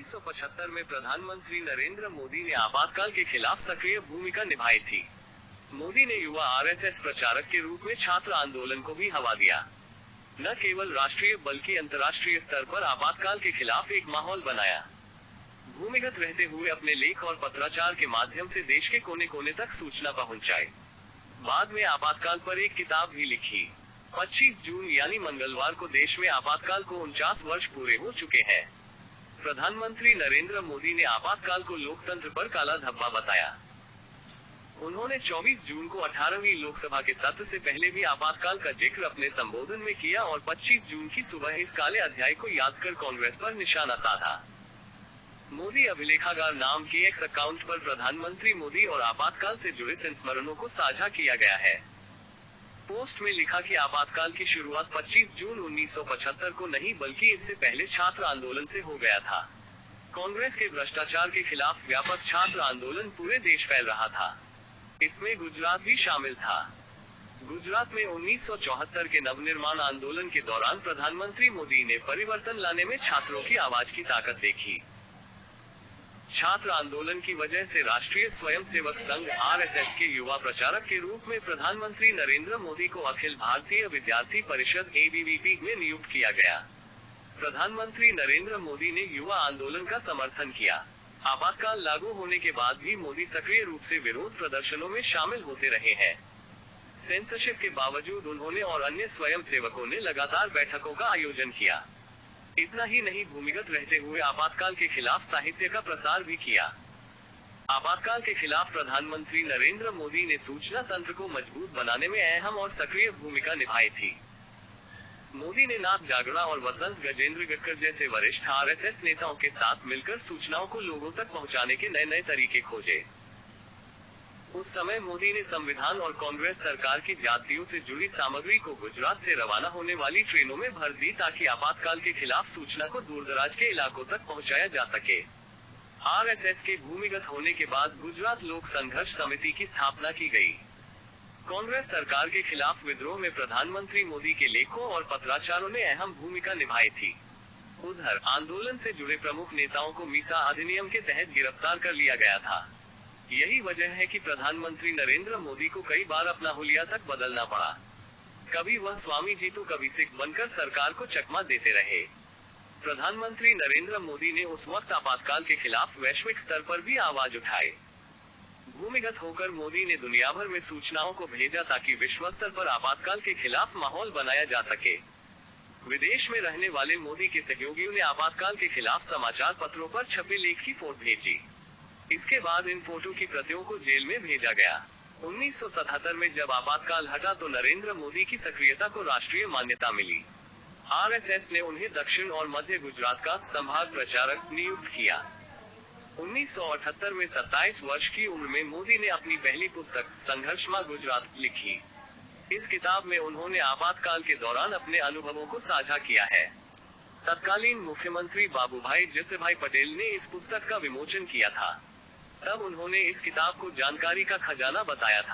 1975 में प्रधानमंत्री नरेंद्र मोदी ने आपातकाल के खिलाफ सक्रिय भूमिका निभाई थी। मोदी ने युवा आरएसएस प्रचारक के रूप में छात्र आंदोलन को भी हवा दिया। न केवल राष्ट्रीय बल्कि अंतर्राष्ट्रीय स्तर पर आपातकाल के खिलाफ एक माहौल बनाया। भूमिगत रहते हुए अपने लेख और पत्राचार के माध्यम से देश के कोने कोने तक सूचना पहुंचाई। बाद में आपातकाल पर एक किताब भी लिखी। 25 जून यानी मंगलवार को देश में आपातकाल को 49 वर्ष पूरे हो चुके हैं। प्रधानमंत्री नरेंद्र मोदी ने आपातकाल को लोकतंत्र पर काला धब्बा बताया। उन्होंने 24 जून को 18वीं लोकसभा के सत्र से पहले भी आपातकाल का जिक्र अपने संबोधन में किया और 25 जून की सुबह इस काले अध्याय को याद कर कांग्रेस पर निशाना साधा। मोदी अभिलेखागार नाम के एक्स अकाउंट पर प्रधानमंत्री मोदी और आपातकाल से जुड़े संस्मरणों को साझा किया गया है। पोस्ट में लिखा कि आपातकाल की शुरुआत 25 जून 1975 को नहीं बल्कि इससे पहले छात्र आंदोलन से हो गया था। कांग्रेस के भ्रष्टाचार के खिलाफ व्यापक छात्र आंदोलन पूरे देश फैल रहा था। इसमें गुजरात भी शामिल था। गुजरात में 1974 के नवनिर्माण आंदोलन के दौरान प्रधानमंत्री मोदी ने परिवर्तन लाने में छात्रों की आवाज की ताकत देखी। छात्र आंदोलन की वजह से राष्ट्रीय स्वयंसेवक संघ आरएसएस के युवा प्रचारक के रूप में प्रधानमंत्री नरेंद्र मोदी को अखिल भारतीय विद्यार्थी परिषद एबीवीपी में नियुक्त किया गया। प्रधानमंत्री नरेंद्र मोदी ने युवा आंदोलन का समर्थन किया। आपातकाल लागू होने के बाद भी मोदी सक्रिय रूप से विरोध प्रदर्शनों में शामिल होते रहे हैं। सेंसरशिप के बावजूद उन्होंने और अन्य स्वयंसेवकों ने लगातार बैठकों का आयोजन किया। इतना ही नहीं, भूमिगत रहते हुए आपातकाल के खिलाफ साहित्य का प्रसार भी किया। आपातकाल के खिलाफ प्रधानमंत्री नरेंद्र मोदी ने सूचना तंत्र को मजबूत बनाने में अहम और सक्रिय भूमिका निभाई थी। मोदी ने नाथ जागड़ा और वसंत गजेंद्र गटकर जैसे वरिष्ठ आरएसएस नेताओं के साथ मिलकर सूचनाओं को लोगों तक पहुंचाने के नए नए तरीके खोजे। उस समय मोदी ने संविधान और कांग्रेस सरकार की जातियों से जुड़ी सामग्री को गुजरात से रवाना होने वाली ट्रेनों में भर दी ताकि आपातकाल के खिलाफ सूचना को दूरदराज के इलाकों तक पहुंचाया जा सके। आरएसएस के भूमिगत होने के बाद गुजरात लोक संघर्ष समिति की स्थापना की गई। कांग्रेस सरकार के खिलाफ विद्रोह में प्रधानमंत्री मोदी के लेखों और पत्राचारों ने अहम भूमिका निभाई थी। उधर आंदोलन से जुड़े प्रमुख नेताओं को मीसा अधिनियम के तहत गिरफ्तार कर लिया गया था। यही वजह है कि प्रधानमंत्री नरेंद्र मोदी को कई बार अपना हुलिया तक बदलना पड़ा। कभी वह स्वामी जी तो कभी सिख बनकर सरकार को चकमा देते रहे। प्रधानमंत्री नरेंद्र मोदी ने उस वक्त आपातकाल के खिलाफ वैश्विक स्तर पर भी आवाज उठाई। भूमिगत होकर मोदी ने दुनिया भर में सूचनाओं को भेजा ताकि विश्व स्तर पर आपातकाल के खिलाफ माहौल बनाया जा सके। विदेश में रहने वाले मोदी के सहयोगियों ने आपातकाल के खिलाफ समाचार पत्रों पर छपे लेख की फोटो भेजी। इसके बाद इन फोटो की प्रतियों को जेल में भेजा गया। 1977 में जब आपातकाल हटा तो नरेंद्र मोदी की सक्रियता को राष्ट्रीय मान्यता मिली। आरएसएस ने उन्हें दक्षिण और मध्य गुजरात का संभाग प्रचारक नियुक्त किया। 1978 में 27 वर्ष की उम्र में मोदी ने अपनी पहली पुस्तक संघर्षमा गुजरात लिखी। इस किताब में उन्होंने आपातकाल के दौरान अपने अनुभवों को साझा किया है। तत्कालीन मुख्यमंत्री बाबूभाई जसेभाई पटेल ने इस पुस्तक का विमोचन किया था। तब उन्होंने इस किताब को जानकारी का खजाना बताया था।